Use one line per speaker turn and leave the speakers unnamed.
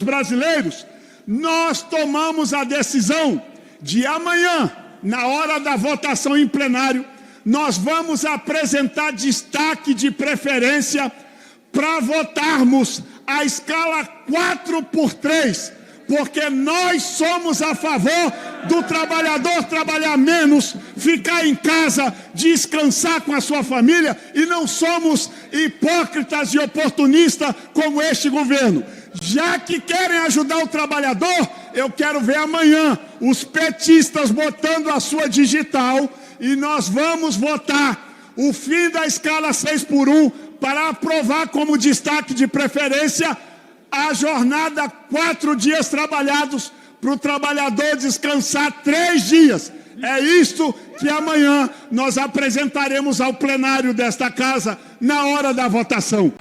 brasileiros, nós tomamos a decisão de amanhã, na hora da votação em plenário, nós vamos apresentar destaque de preferência para votarmos a escala 4x3, porque nós somos a favor do trabalhador trabalhar menos, ficar em casa, descansar com a sua família, e não somos hipócritas e oportunistas como este governo. Já que querem ajudar o trabalhador, eu quero ver amanhã os petistas botando a sua digital e nós vamos votar o fim da escala 6x1 para aprovar como destaque de preferência a jornada 4 dias trabalhados para o trabalhador descansar 3 dias. É isto que amanhã nós apresentaremos ao plenário desta casa na hora da votação.